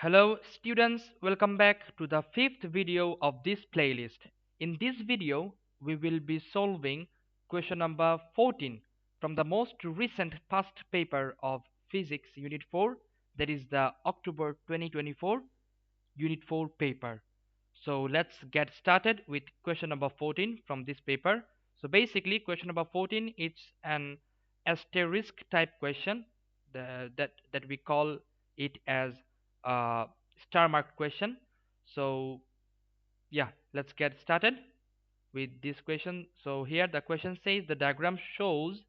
Hello students, welcome back to the fifth video of this playlist. In this video, we will be solving question number 14 from the most recent past paper of Physics Unit 4, that is the October 2024 Unit 4 paper. So let's get started with question number 14 from this paper. So basically question number 14 is an asterisk type question that we call it as a star mark question. So yeah, let's get started with this question. So here the question says the diagram shows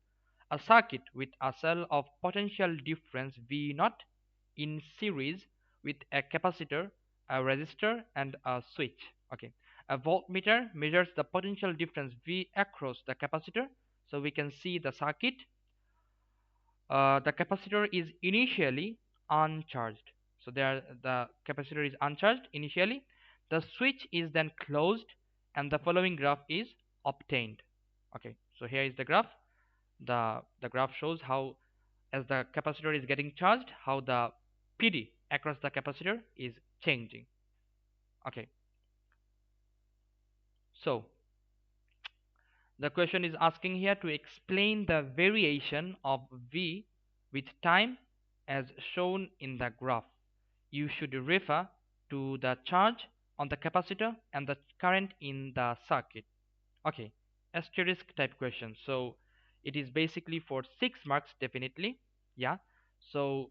a circuit with a cell of potential difference V naught in series with a capacitor, a resistor, and a switch. Okay, a voltmeter measures the potential difference V across the capacitor. So we can see the circuit. The capacitor is initially uncharged. So there the capacitor is uncharged initially. The switch is then closed, and the following graph is obtained. Okay, so here is the graph. The graph shows how, as the capacitor is getting charged, how the PD across the capacitor is changing. Okay, so the question is asking here to explain the variation of V with time as shown in the graph. You should refer to the charge on the capacitor and the current in the circuit. Okay, asterisk type question. So it is basically for 6 marks definitely. Yeah. So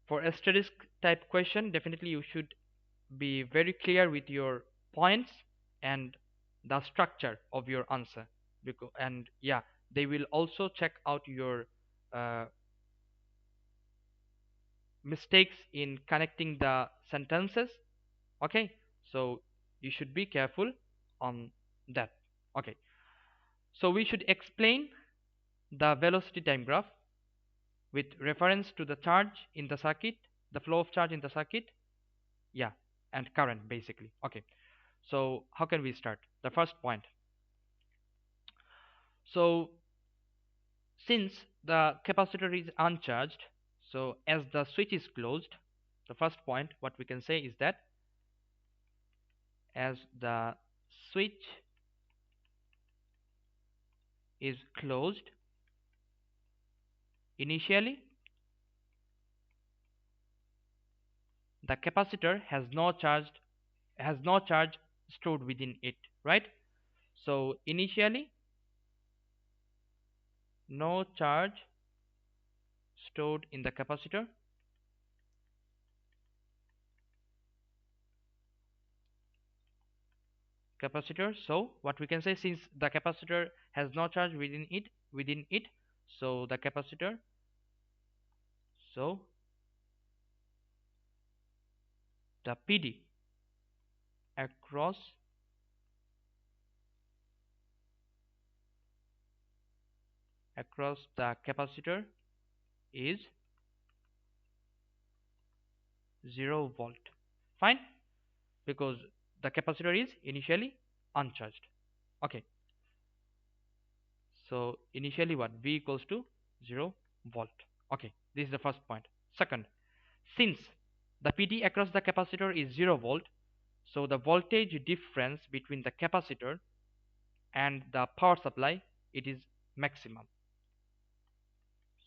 for asterisk type question, definitely you should be very clear with your points and the structure of your answer. And yeah, they will also check out your uh, mistakes in connecting the sentences. Okay, so you should be careful on that. Okay, so we should explain the velocity time graph with reference to the charge in the circuit, the flow of charge in the circuit, yeah, and current basically. Okay, so how can we start? The first point. So since the capacitor is uncharged, so as the switch is closed, the first point what we can say is that as the switch is closed initially, the capacitor has no charge stored within it, right? So initially no charge stored in the capacitor. So what we can say, since the capacitor has no charge within it, so the capacitor, so the PD across the capacitor is 0 volt. Fine, because the capacitor is initially uncharged. Okay, so initially what, V equals to 0 volt. Okay, this is the first point. Second, since the PD across the capacitor is 0 volt, so the voltage difference between the capacitor and the power supply, it is maximum.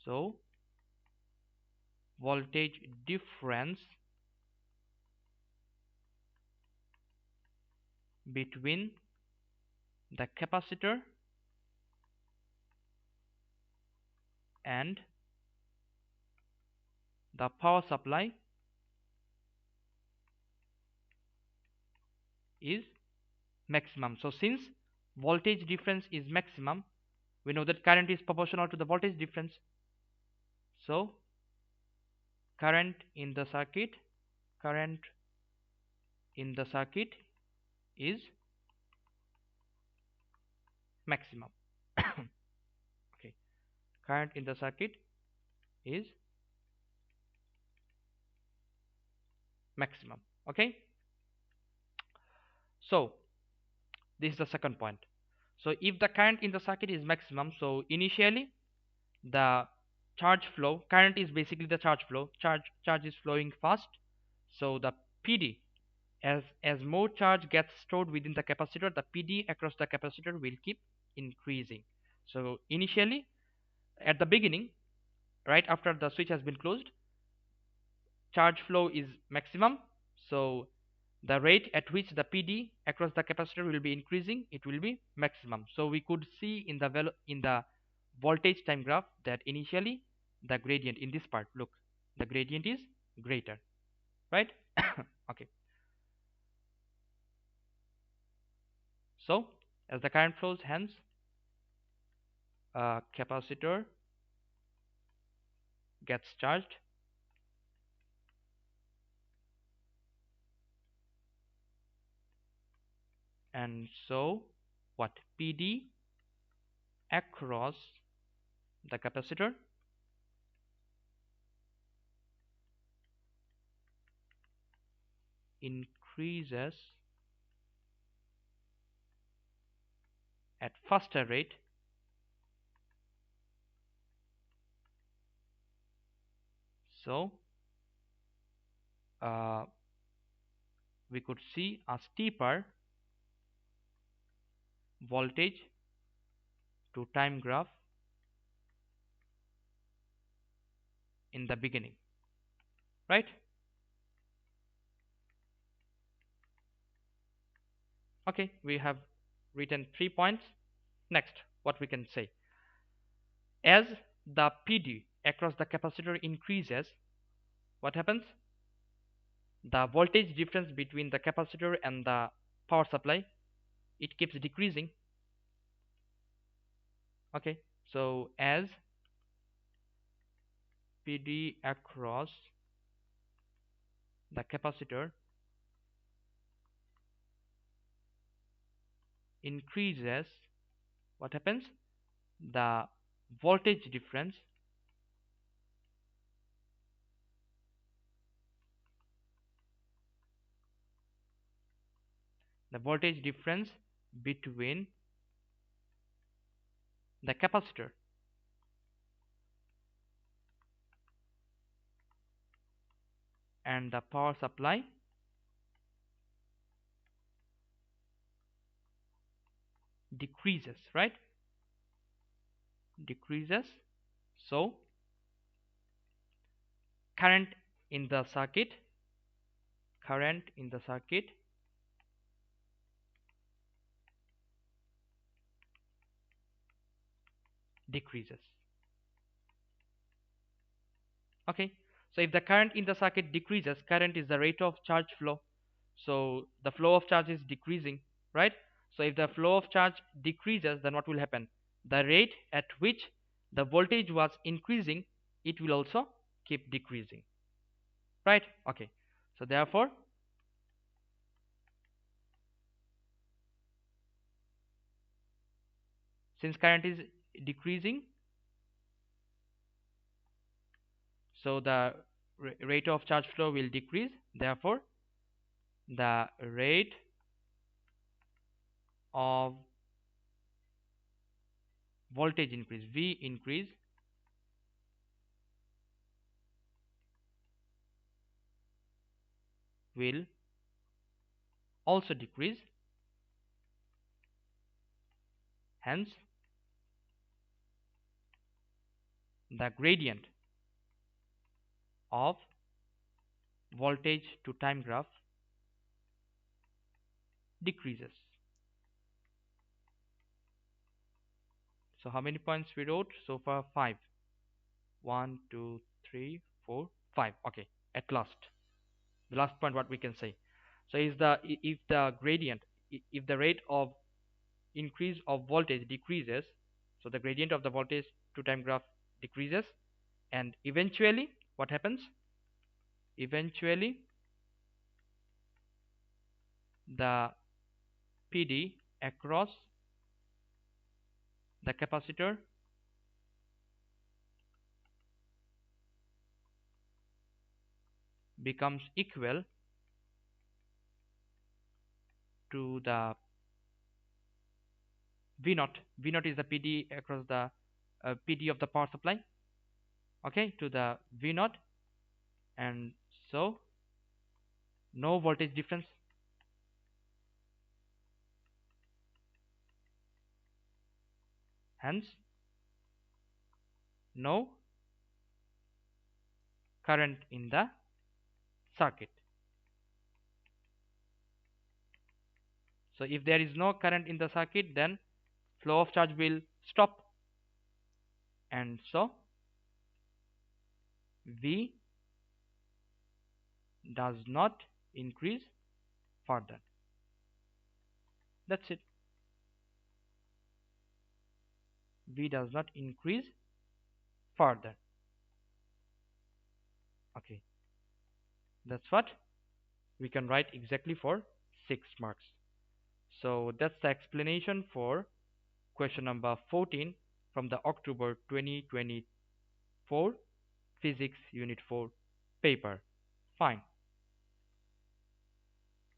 So voltage difference between the capacitor and the power supply is maximum. So since voltage difference is maximum, we know that current is proportional to the voltage difference. So current in the circuit is maximum. Okay, current in the circuit is maximum. Okay, so this is the second point. So if the current in the circuit is maximum, so initially the charge flow, current is basically the charge flow, charge is flowing fast. So the PD, as more charge gets stored within the capacitor, the PD across the capacitor will keep increasing. So initially, at the beginning, right after the switch has been closed, charge flow is maximum. So the rate at which the PD across the capacitor will be increasing, it will be maximum. So we could see in the voltage time graph that initially the gradient in this part, look, the gradient is greater, right? Okay. So as the current flows, hence capacitor gets charged, and so what, PD across the capacitor increases at faster rate so uh, we could see a steeper voltage to time graph in the beginning, right? Okay, we have written 3 points. Next, what we can say, as the PD across the capacitor increases, what happens? The voltage difference between the capacitor and the power supply, it keeps decreasing. Okay, so as PD across the capacitor increases, what happens? The voltage difference between the capacitor and the power supply decreases, right? Decreases. So current in the circuit decreases. Okay, so if the current in the circuit decreases, current is the rate of charge flow, so the flow of charge is decreasing, right? So if the flow of charge decreases, then what will happen? The rate at which the voltage was increasing, it will also keep decreasing, right? Okay, so therefore since current is decreasing, so the rate of charge flow will decrease, therefore the rate of voltage increase, V increase, will also decrease, hence the gradient of voltage to time graph decreases. So how many points we wrote so far? 5. 1, 2, 3, 4, 5. Okay, at last the last point what we can say, so is the if the gradient, if the rate of increase of voltage decreases, so the gradient of the voltage to time graph decreases, and eventually what happens? Eventually the PD across the capacitor becomes equal to the V0. V0 is the PD across the PD of the power supply, okay, to the V0, and so no voltage difference, hence no current in the circuit. So if there is no current in the circuit, then flow of charge will stop, and so V does not increase further. That's it. V does not increase further. Okay, that's what we can write exactly for 6 marks. So that's the explanation for question number 14 from the October 2024 Physics Unit 4 paper. Fine.